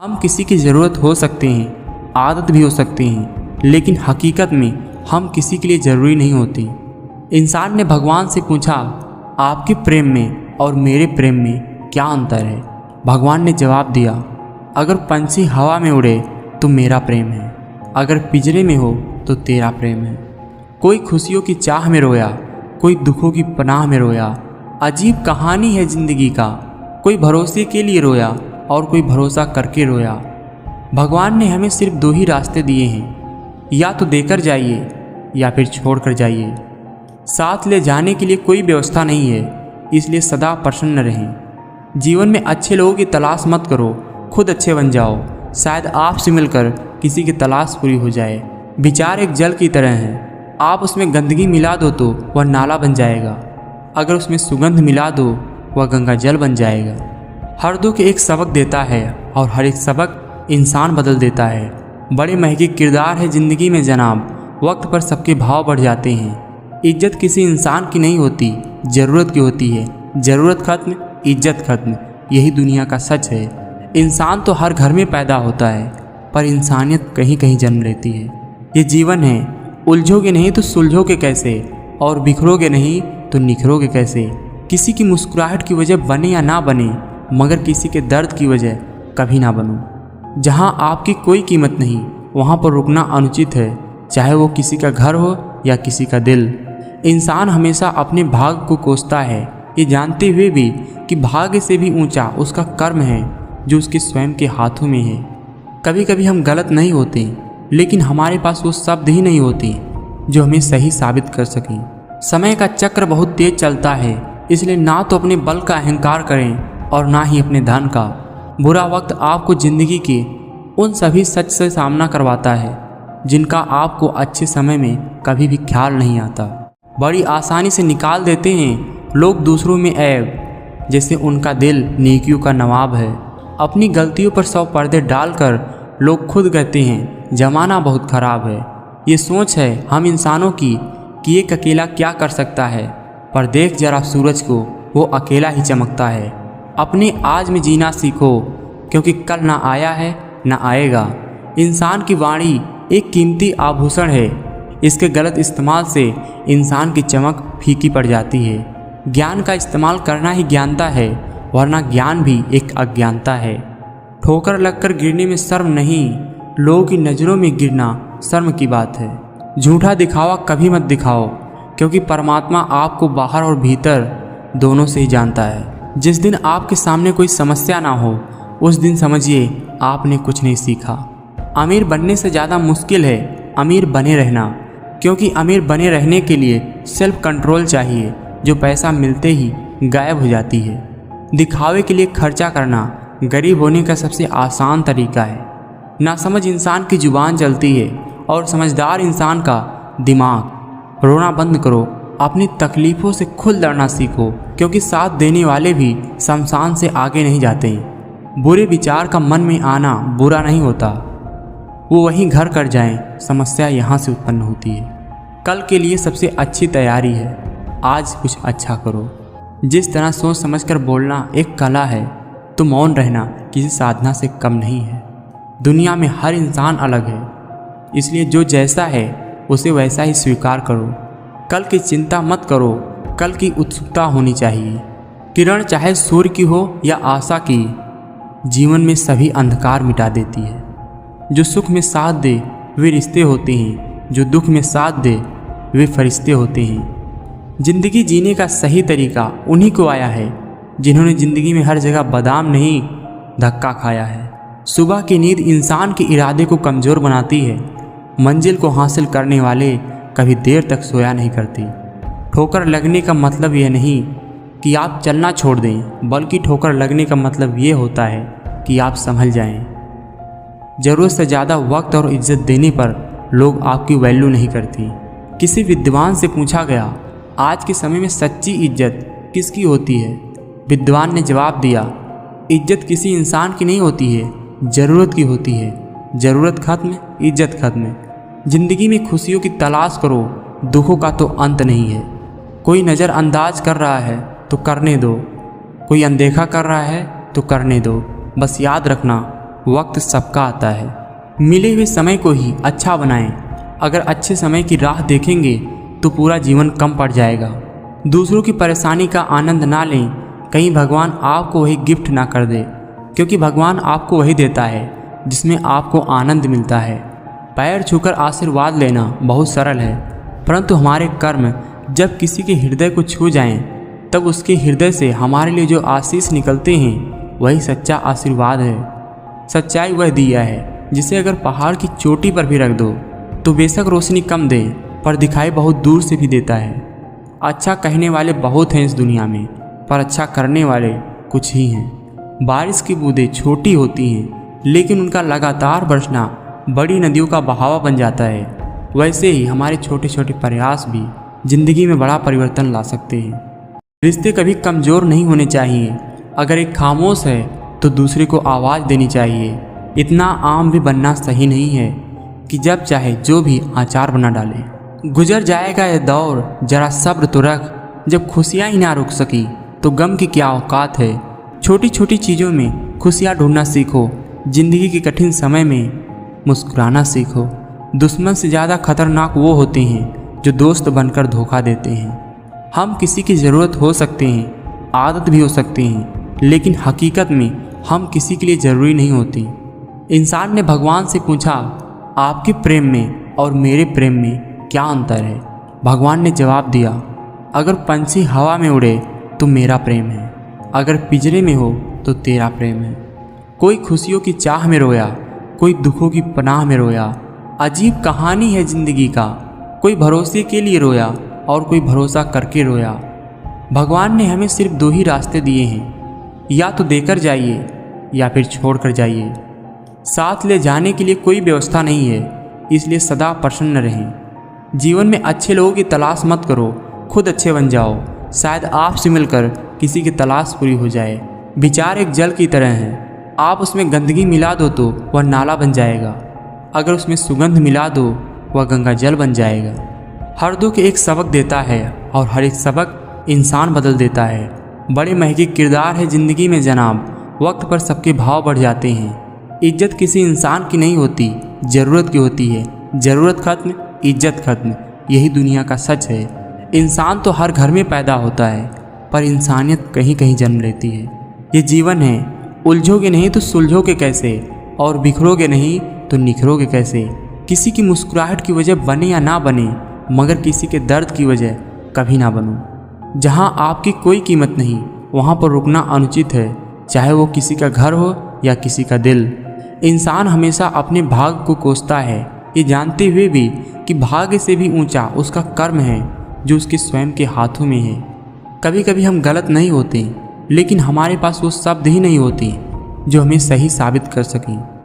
हम किसी की ज़रूरत हो सकते हैं, आदत भी हो सकती हैं, लेकिन हकीकत में हम किसी के लिए ज़रूरी नहीं होती। इंसान ने भगवान से पूछा, आपके प्रेम में और मेरे प्रेम में क्या अंतर है? भगवान ने जवाब दिया, अगर पंछी हवा में उड़े तो मेरा प्रेम है, अगर पिंजरे में हो तो तेरा प्रेम है। कोई खुशियों की चाह में रोया, कोई दुखों की पनाह में रोया। अजीब कहानी है ज़िंदगी का, कोई भरोसे के लिए रोया और कोई भरोसा करके रोया। भगवान ने हमें सिर्फ 2 ही रास्ते दिए हैं, या तो देकर जाइए या फिर छोड़ कर जाइए। साथ ले जाने के लिए कोई व्यवस्था नहीं है, इसलिए सदा प्रसन्न रहें। जीवन में अच्छे लोगों की तलाश मत करो, खुद अच्छे बन जाओ। शायद आपसे मिलकर किसी की तलाश पूरी हो जाए। विचार एक जल की तरह हैं, आप उसमें गंदगी मिला दो तो वह नाला बन जाएगा, अगर उसमें सुगंध मिला दो वह गंगा जल बन जाएगा। हर दुख एक सबक देता है और हर एक सबक इंसान बदल देता है। बड़े महंगे किरदार है ज़िंदगी में जनाब, वक्त पर सबके भाव बढ़ जाते हैं। इज्जत किसी इंसान की नहीं होती, ज़रूरत की होती है। ज़रूरत खत्म, इज्जत खत्म, यही दुनिया का सच है। इंसान तो हर घर में पैदा होता है, पर इंसानियत कहीं कहीं जन्म लेती है। ये जीवन है, उलझोगे नहीं तो सुलझोगे कैसे, और बिखरोगे नहीं तो निखरोगे कैसे। किसी की मुस्कुराहट की वजह बने या ना बने, मगर किसी के दर्द की वजह कभी ना बनो। जहाँ आपकी कोई कीमत नहीं, वहाँ पर रुकना अनुचित है, चाहे वो किसी का घर हो या किसी का दिल। इंसान हमेशा अपने भाग्य को कोसता है, ये जानते हुए भी कि भाग्य से भी ऊंचा उसका कर्म है जो उसके स्वयं के हाथों में है। कभी कभी हम गलत नहीं होते, लेकिन हमारे पास वो शब्द ही नहीं होते जो हमें सही साबित कर सकें। समय का चक्र बहुत तेज चलता है, इसलिए ना तो अपने बल का अहंकार करें और ना ही अपने धन का। बुरा वक्त आपको ज़िंदगी के उन सभी सच से सामना करवाता है जिनका आपको अच्छे समय में कभी भी ख्याल नहीं आता। बड़ी आसानी से निकाल देते हैं लोग दूसरों में ऐब, जैसे उनका दिल नेकियों का नवाब है। अपनी गलतियों पर 100 पर्दे डालकर लोग खुद कहते हैं ज़माना बहुत ख़राब है। ये सोच है हम इंसानों की कि एक अकेला क्या कर सकता है, पर देख जरा सूरज को, वो अकेला ही चमकता है। अपने आज में जीना सीखो, क्योंकि कल ना आया है ना आएगा। इंसान की वाणी एक कीमती आभूषण है, इसके गलत इस्तेमाल से इंसान की चमक फीकी पड़ जाती है। ज्ञान का इस्तेमाल करना ही ज्ञानता है, वरना ज्ञान भी एक अज्ञानता है। ठोकर लगकर गिरने में शर्म नहीं, लोगों की नज़रों में गिरना शर्म की बात है। झूठा दिखावा कभी मत दिखाओ, क्योंकि परमात्मा आपको बाहर और भीतर दोनों से ही जानता है। जिस दिन आपके सामने कोई समस्या ना हो, उस दिन समझिए आपने कुछ नहीं सीखा। अमीर बनने से ज़्यादा मुश्किल है अमीर बने रहना, क्योंकि अमीर बने रहने के लिए सेल्फ कंट्रोल चाहिए, जो पैसा मिलते ही गायब हो जाती है। दिखावे के लिए खर्चा करना गरीब होने का सबसे आसान तरीका है। नासमझ इंसान की जुबान चलती है और समझदार इंसान का दिमाग। रोना बंद करो, अपनी तकलीफ़ों से खुद लड़ना सीखो, क्योंकि साथ देने वाले भी शमशान से आगे नहीं जाते। बुरे विचार का मन में आना बुरा नहीं होता, वो वहीं घर कर जाएं, समस्या यहाँ से उत्पन्न होती है। कल के लिए सबसे अच्छी तैयारी है, आज कुछ अच्छा करो। जिस तरह सोच समझकर बोलना एक कला है, तो मौन रहना किसी साधना से कम नहीं है। दुनिया में हर इंसान अलग है, इसलिए जो जैसा है उसे वैसा ही स्वीकार करो। कल की चिंता मत करो, कल की उत्सुकता होनी चाहिए। किरण चाहे सूर्य की हो या आशा की, जीवन में सभी अंधकार मिटा देती है। जो सुख में साथ दे वे रिश्ते होते हैं, जो दुख में साथ दे वे फरिश्ते होते हैं। जिंदगी जीने का सही तरीका उन्हीं को आया है जिन्होंने ज़िंदगी में हर जगह बादाम नहीं धक्का खाया है। सुबह की नींद इंसान के इरादे को कमज़ोर बनाती है। मंजिल को हासिल करने वाले कभी देर तक सोया नहीं करते। ठोकर लगने का मतलब यह नहीं कि आप चलना छोड़ दें, बल्कि ठोकर लगने का मतलब ये होता है कि आप संभल जाएं। ज़रूरत से ज़्यादा वक्त और इज्जत देने पर लोग आपकी वैल्यू नहीं करती। किसी विद्वान से पूछा गया, आज के समय में सच्ची इज्जत किसकी होती है? विद्वान ने जवाब दिया, इज्जत किसी इंसान की नहीं होती है, ज़रूरत की होती है। ज़रूरत खत्म, इज्जत खत्म। ज़िंदगी में खुशियों की तलाश करो, दुखों का तो अंत नहीं है। कोई नज़रअंदाज कर रहा है तो करने दो, कोई अनदेखा कर रहा है तो करने दो। बस याद रखना, वक्त सबका आता है। मिले हुए समय को ही अच्छा बनाएं। अगर अच्छे समय की राह देखेंगे तो पूरा जीवन कम पड़ जाएगा। दूसरों की परेशानी का आनंद ना लें, कहीं भगवान आपको वही गिफ्ट ना कर दे, क्योंकि भगवान आपको वही देता है जिसमें आपको आनंद मिलता है। पैर छूकर आशीर्वाद लेना बहुत सरल है, परंतु हमारे कर्म जब किसी के हृदय को छू जाएं, तब उसके हृदय से हमारे लिए जो आशीष निकलते हैं वही सच्चा आशीर्वाद है। सच्चाई वह दिया है जिसे अगर पहाड़ की चोटी पर भी रख दो तो बेशक रोशनी कम दे, पर दिखाई बहुत दूर से भी देता है। अच्छा कहने वाले बहुत हैं इस दुनिया में, पर अच्छा करने वाले कुछ ही हैं। बारिश की बूंदें छोटी होती हैं, लेकिन उनका लगातार बरसना बड़ी नदियों का बहावा बन जाता है। वैसे ही हमारे छोटे छोटे प्रयास भी जिंदगी में बड़ा परिवर्तन ला सकते हैं। रिश्ते कभी कमज़ोर नहीं होने चाहिए। अगर एक खामोश है तो दूसरे को आवाज़ देनी चाहिए। इतना आम भी बनना सही नहीं है कि जब चाहे जो भी आचार बना डाले। गुजर जाएगा यह दौर, जरा सब्र तो रख। जब खुशियाँ ही ना रुक सकी तो गम की क्या औकात है। छोटी छोटी चीज़ों में खुशियाँ ढूंढना सीखो। जिंदगी के कठिन समय में मुस्कुराना सीखो। दुश्मन से ज़्यादा खतरनाक वो होते हैं जो दोस्त बनकर धोखा देते हैं। हम किसी की ज़रूरत हो सकते हैं, आदत भी हो सकती हैं, लेकिन हकीकत में हम किसी के लिए ज़रूरी नहीं होती। इंसान ने भगवान से पूछा, आपके प्रेम में और मेरे प्रेम में क्या अंतर है? भगवान ने जवाब दिया, अगर पंछी हवा में उड़े तो मेरा प्रेम है, अगर पिंजरे में हो तो तेरा प्रेम है। कोई खुशियों की चाह में रोया, कोई दुखों की पनाह में रोया। अजीब कहानी है ज़िंदगी का। कोई भरोसे के लिए रोया और कोई भरोसा करके रोया। भगवान ने हमें सिर्फ दो ही रास्ते दिए हैं, या तो देकर जाइए या फिर छोड़ कर जाइए। साथ ले जाने के लिए कोई व्यवस्था नहीं है, इसलिए सदा प्रसन्न रहें। जीवन में अच्छे लोगों की तलाश मत करो, खुद अच्छे बन जाओ। शायद आपसे मिलकर किसी की तलाश पूरी हो जाए। विचार एक जल की तरह है, आप उसमें गंदगी मिला दो तो वह नाला बन जाएगा, अगर उसमें सुगंध मिला दो वह गंगा जल बन जाएगा। हर दुख एक सबक देता है और हर एक सबक इंसान बदल देता है। बड़े महंगे किरदार है ज़िंदगी में जनाब, वक्त पर सबके भाव बढ़ जाते हैं। इज्जत किसी इंसान की नहीं होती, ज़रूरत की होती है। ज़रूरत खत्म, इज्जत खत्म, यही दुनिया का सच है। इंसान तो हर घर में पैदा होता है, पर इंसानियत कहीं कहीं जन्म लेती है। ये जीवन है, उलझोगे नहीं तो सुलझोगे कैसे, और बिखरोगे नहीं तो निखरोगे कैसे। किसी की मुस्कुराहट की वजह बने या ना बने, मगर किसी के दर्द की वजह कभी ना बनो। जहाँ आपकी कोई कीमत नहीं, वहाँ पर रुकना अनुचित है, चाहे वो किसी का घर हो या किसी का दिल। इंसान हमेशा अपने भाग्य को कोसता है, ये जानते हुए भी कि भाग्य से भी ऊंचा उसका कर्म है जो उसके स्वयं के हाथों में है। कभी कभी हम गलत नहीं होते, लेकिन हमारे पास वो शब्द ही नहीं होते जो हमें सही साबित कर सकें।